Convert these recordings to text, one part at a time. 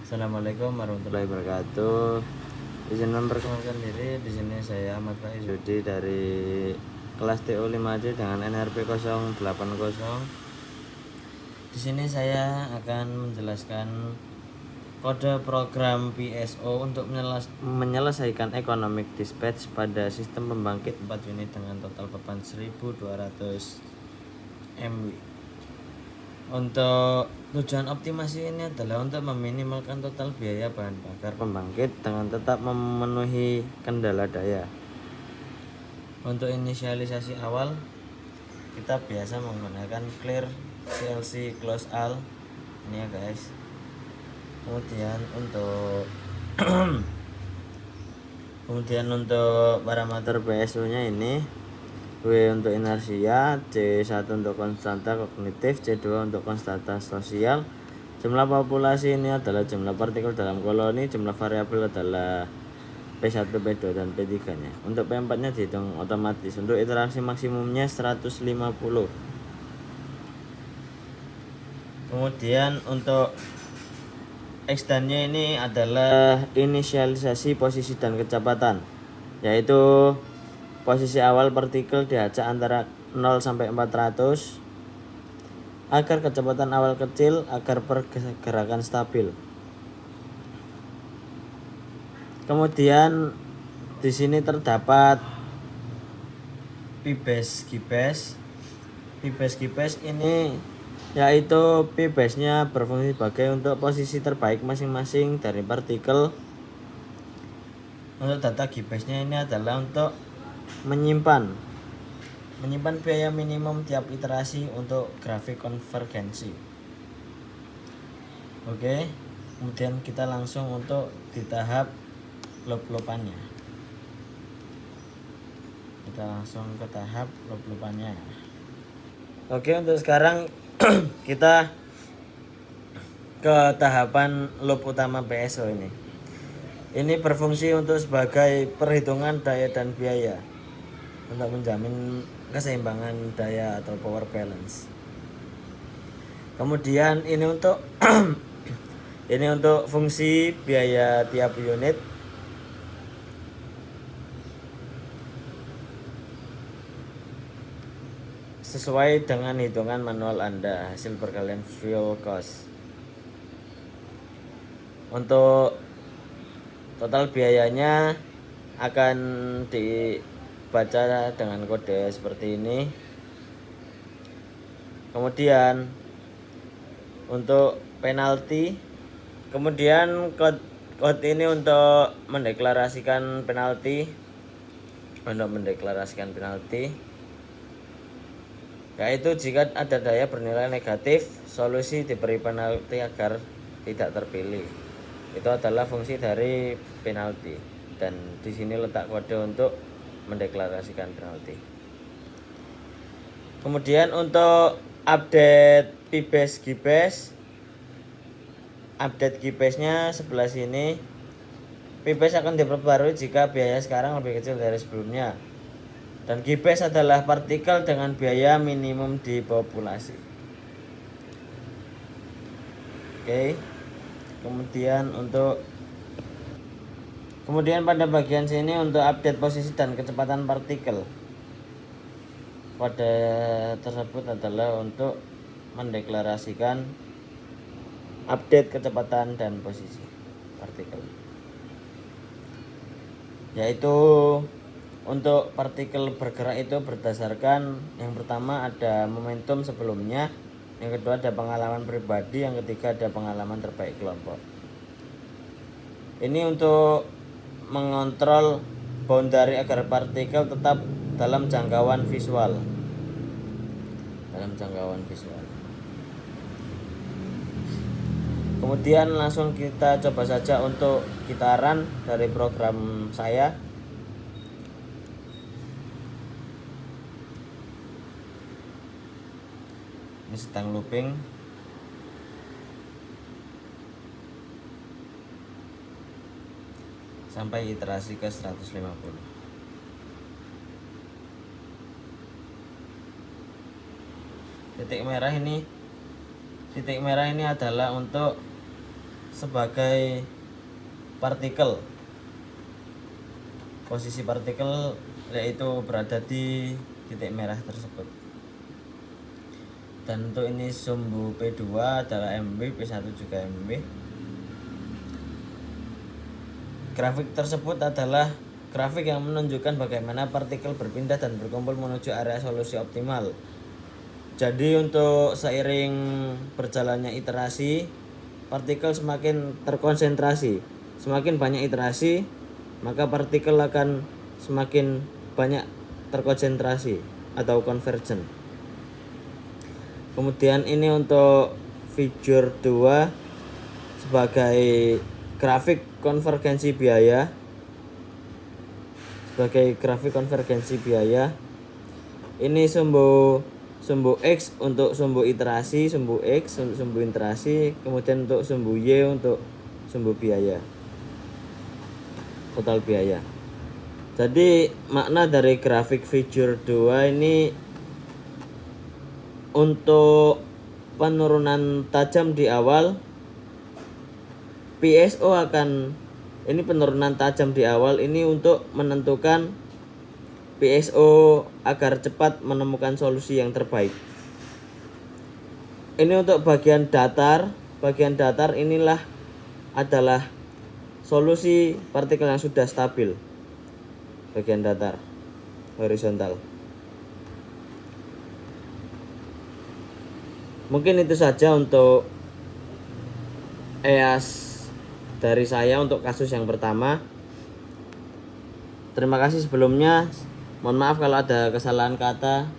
Assalamualaikum warahmatullahi wabarakatuh. Izin memperkenalkan diri, di sini saya Ahmad Faiz Yudi dari kelas TO 5D dengan NRP 080. Di sini saya akan menjelaskan kode program PSO untuk menyelesaikan economic dispatch pada sistem pembangkit 4 unit dengan total beban 1200 MW. Untuk tujuan optimasi ini adalah untuk meminimalkan total biaya bahan bakar pembangkit dengan tetap memenuhi kendala daya. Untuk inisialisasi awal, kita biasa menggunakan clear CLC close all ini ya guys. Kemudian untuk parameter PSO nya ini W untuk inersia, C1 untuk konstanta kognitif, C2 untuk konstanta sosial. Jumlah populasi ini adalah jumlah partikel dalam koloni, jumlah variabel adalah P1, P2 dan P3 nya. Untuk P4 nya dihitung otomatis. Untuk interaksi maksimumnya 150. Kemudian untuk X dan Y ini adalah inisialisasi posisi dan kecepatan, yaitu posisi awal partikel diacak antara 0 sampai 400 agar kecepatan awal kecil agar pergerakan stabil. Kemudian di sini terdapat P-base G-base. P-base G-base ini yaitu P-base-nya berfungsi sebagai untuk posisi terbaik masing-masing dari partikel. Untuk data G-base-nya ini adalah untuk menyimpan biaya minimum tiap iterasi untuk grafik konvergensi. Oke, kemudian kita langsung untuk di tahap lop-lopannya. Kita langsung ke tahap lop-lopannya. Oke, untuk sekarang kita ke tahapan loop utama PSO ini. Ini berfungsi untuk sebagai perhitungan daya dan biaya untuk menjamin keseimbangan daya atau power balance. Kemudian ini untuk fungsi biaya tiap unit. Sesuai dengan hitungan manual Anda, hasil perkalian fuel cost. Untuk total biayanya akan dibaca dengan kode seperti ini. Kemudian untuk penalti, kemudian code ini untuk mendeklarasikan penalti, yaitu jika ada daya bernilai negatif, solusi diberi penalti agar tidak terpilih. Itu adalah fungsi dari penalti, dan di sini letak kode untuk mendeklarasikan penalti. Kemudian untuk update P-base G-base, update G-base-nya sebelah sini. P-base akan diperbarui jika biaya sekarang lebih kecil dari sebelumnya. Dan G-base adalah partikel dengan biaya minimum di populasi. Oke. Kemudian pada bagian sini untuk update posisi dan kecepatan partikel. Kode tersebut adalah untuk mendeklarasikan update kecepatan dan posisi partikel. Yaitu untuk partikel bergerak itu berdasarkan yang pertama ada momentum sebelumnya, yang kedua ada pengalaman pribadi, yang ketiga ada pengalaman terbaik kelompok. Ini untuk mengontrol boundary agar partikel tetap dalam jangkauan visual. Kemudian langsung kita coba saja untuk gitaran dari program saya. Ini sedang looping. Sampai iterasi ke 150. Titik merah ini adalah untuk sebagai partikel. Posisi partikel yaitu berada di titik merah tersebut. Dan untuk ini sumbu P2 adalah MW, P1 juga MW. Grafik tersebut adalah grafik yang menunjukkan bagaimana partikel berpindah dan berkumpul menuju area solusi optimal. Jadi untuk seiring berjalannya iterasi, partikel semakin terkonsentrasi. Semakin banyak iterasi, maka partikel akan semakin banyak terkonsentrasi atau convergent. Kemudian ini untuk figure 2 sebagai grafik konvergensi biaya. Sebagai grafik konvergensi biaya. Ini sumbu X untuk sumbu iterasi, sumbu X untuk sumbu iterasi, kemudian untuk sumbu Y untuk sumbu biaya. Total biaya. Jadi makna dari grafik figure 2 ini untuk penurunan tajam di awal, PSO akan ini penurunan tajam di awal ini untuk menentukan PSO agar cepat menemukan solusi yang terbaik. Ini untuk bagian datar inilah adalah solusi partikel yang sudah stabil. Bagian datar horizontal. Mungkin itu saja untuk EAS dari saya untuk kasus yang pertama. Terima kasih sebelumnya. Mohon maaf kalau ada kesalahan kata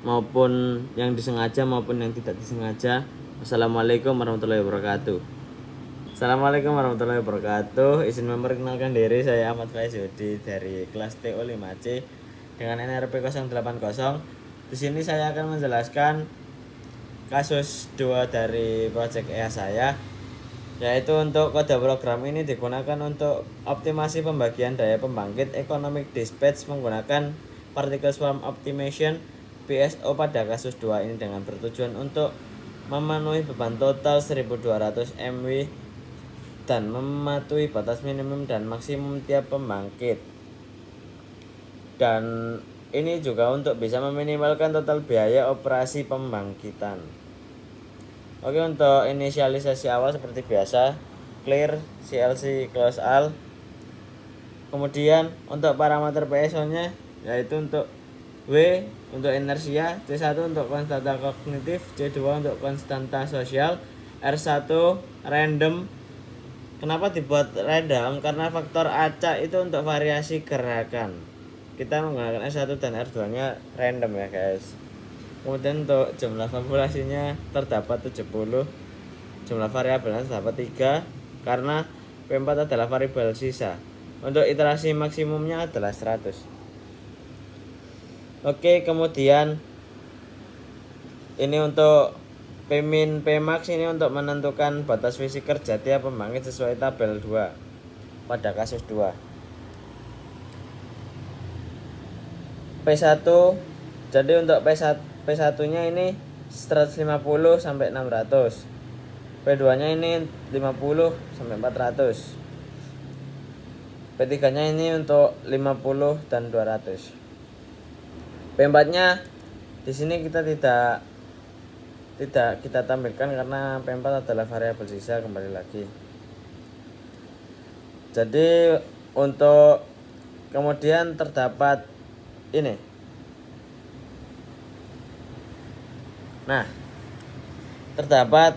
maupun yang disengaja maupun yang tidak disengaja. Wassalamualaikum warahmatullahi wabarakatuh. Assalamualaikum warahmatullahi wabarakatuh. Izin memperkenalkan diri, saya Ahmad Faiz Yudi dari kelas TO 5C dengan NRP 080. Di sini saya akan menjelaskan kasus 2 dari project EAS saya, yaitu untuk kode program ini digunakan untuk optimasi pembagian daya pembangkit economic dispatch menggunakan particle swarm optimization PSO pada kasus 2 ini dengan bertujuan untuk memenuhi beban total 1200 MW dan mematuhi batas minimum dan maksimum tiap pembangkit. Dan ini juga untuk bisa meminimalkan total biaya operasi pembangkitan. Oke, untuk inisialisasi awal seperti biasa, clear, CLC, close all. Kemudian untuk parameter PSO-nya yaitu untuk W untuk inersia, C1 untuk konstanta kognitif, C2 untuk konstanta sosial, R1 random. Kenapa dibuat random? Karena faktor acak itu untuk variasi gerakan. Kita menggunakan R1 dan R2 nya random ya guys. Kemudian untuk jumlah populasinya terdapat 70, jumlah variabelnya terdapat 3 karena P4 adalah variabel sisa. Untuk iterasi maksimumnya adalah 100. Oke, kemudian ini untuk Pmin Pmax ini untuk menentukan batas fisik kerja tiap pembangkit sesuai tabel 2 pada kasus 2. P1, jadi untuk P1 nya ini 150 sampai 600, P2 nya ini 50 sampai 400, P3 nya ini untuk 50 dan 200. P4 nya di sini kita tidak kita tampilkan karena P4 adalah variabel sisa kembali lagi. Jadi untuk kemudian terdapat ini. Nah, terdapat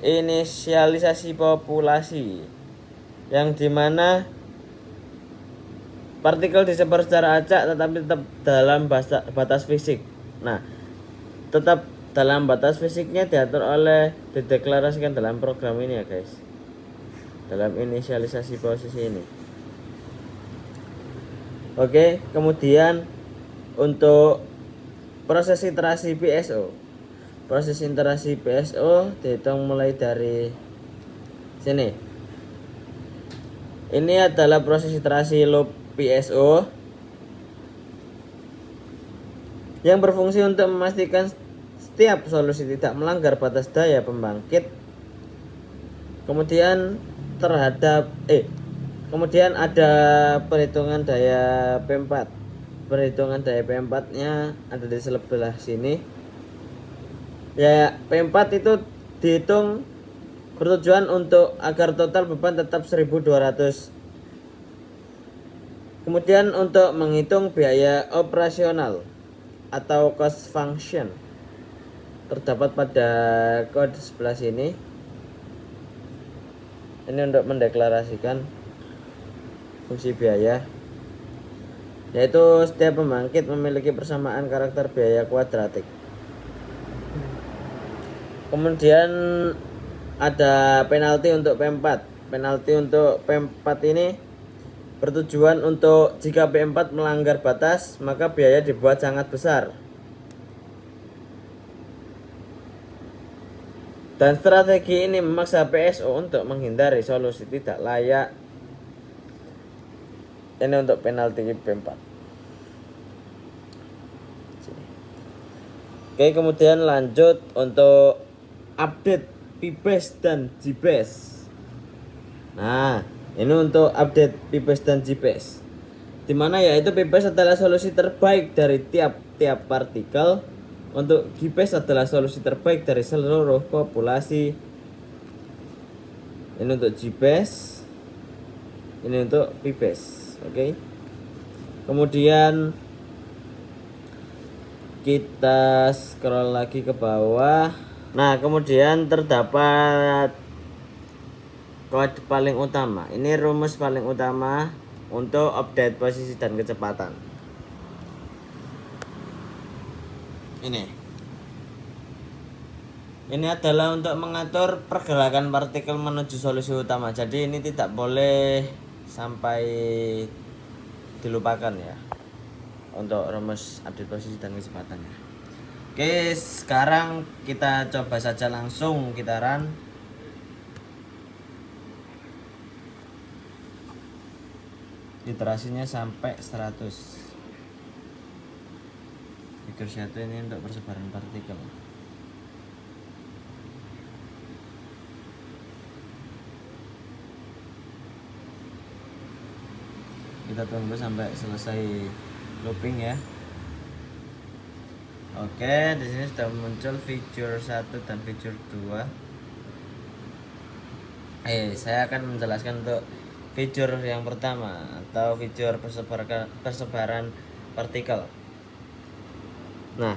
inisialisasi populasi yang dimana partikel disebar secara acak tetapi tetap dalam batas fisik. Nah, tetap dalam batas fisiknya dideklarasikan dalam program ini ya guys, dalam inisialisasi posisi ini. Oke, kemudian untuk proses iterasi PSO. Proses iterasi PSO dihitung mulai dari sini. Ini adalah proses iterasi loop PSO yang berfungsi untuk memastikan setiap solusi tidak melanggar batas daya pembangkit Kemudian kemudian ada perhitungan daya P4. Perhitungan daya P4-nya ada di sebelah sini. Ya, P4 itu dihitung bertujuan untuk agar total beban tetap 1200. Kemudian untuk menghitung biaya operasional atau cost function terdapat pada kode sebelah sini. Ini untuk mendeklarasikan fungsi biaya, yaitu setiap pembangkit memiliki persamaan karakter biaya kuadratik. Kemudian ada penalti untuk P4. Penalti untuk P4 ini bertujuan untuk jika P4 melanggar batas, maka biaya dibuat sangat besar. Dan strategi ini memaksa PSO untuk menghindari solusi tidak layak. Ini untuk penalti P4. Oke, kemudian lanjut untuk update PBAS dan GBAS. Nah, ini untuk update PBAS dan GBAS. Dimana yaitu PBAS adalah solusi terbaik dari tiap-tiap partikel. Untuk GBAS adalah solusi terbaik dari seluruh populasi. Ini untuk GBAS, ini untuk PBAS. Oke. Kemudian kita scroll lagi ke bawah. Nah, kemudian terdapat kode paling utama. Ini rumus paling utama untuk update posisi dan kecepatan. Ini adalah untuk mengatur pergerakan partikel menuju solusi utama. Jadi ini tidak boleh sampai dilupakan ya, untuk rumus update posisi dan kecepatannya. Oke, sekarang kita coba saja langsung kita run. Iterasinya sampai 100. Figur 1 ini untuk persebaran partikel. Kita tunggu sampai selesai looping ya. Oke, di sini sudah muncul figur 1 dan figur 2. Saya akan menjelaskan untuk figur yang pertama atau figur persebaran partikel. Nah,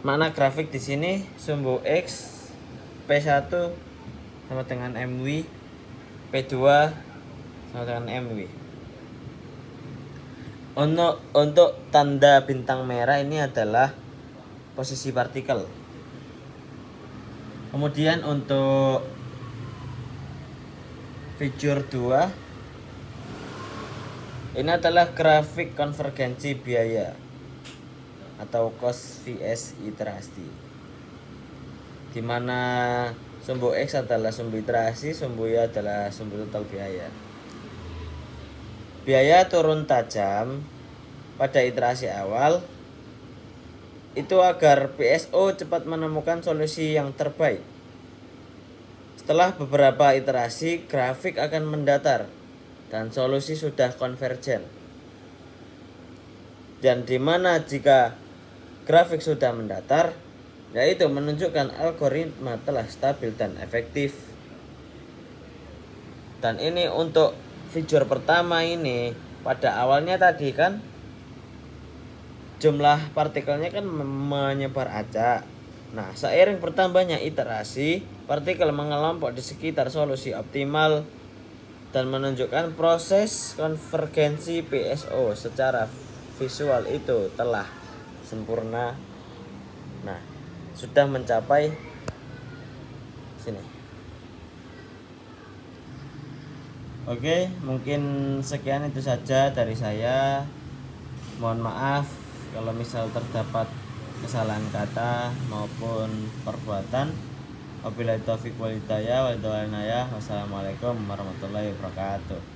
makna grafik di sini sumbu X P1 sama dengan MW, P2 sama dengan MW. Untuk tanda bintang merah ini adalah posisi partikel. Kemudian untuk figur 2 ini adalah grafik konvergensi biaya atau cost vs iterasi, dimana sumbu X adalah sumbu iterasi, sumbu Y adalah sumbu total biaya. Biaya turun tajam pada iterasi awal itu agar PSO cepat menemukan solusi yang terbaik. Setelah beberapa iterasi, grafik akan mendatar dan solusi sudah konvergen. Dan dimana jika grafik sudah mendatar, yaitu menunjukkan algoritma telah stabil dan efektif. Dan ini untuk figur pertama ini, pada awalnya tadi kan jumlah partikelnya kan menyebar acak. Nah, seiring bertambahnya iterasi, partikel mengelompok di sekitar solusi optimal dan menunjukkan proses konvergensi PSO secara visual itu telah sempurna. Nah, sudah mencapai sini. Oke, mungkin sekian itu saja dari saya. Mohon maaf kalau misal terdapat kesalahan kata maupun perbuatan. Wabillahi taufiq wal hidayah. Wassalamualaikum warahmatullahi wabarakatuh.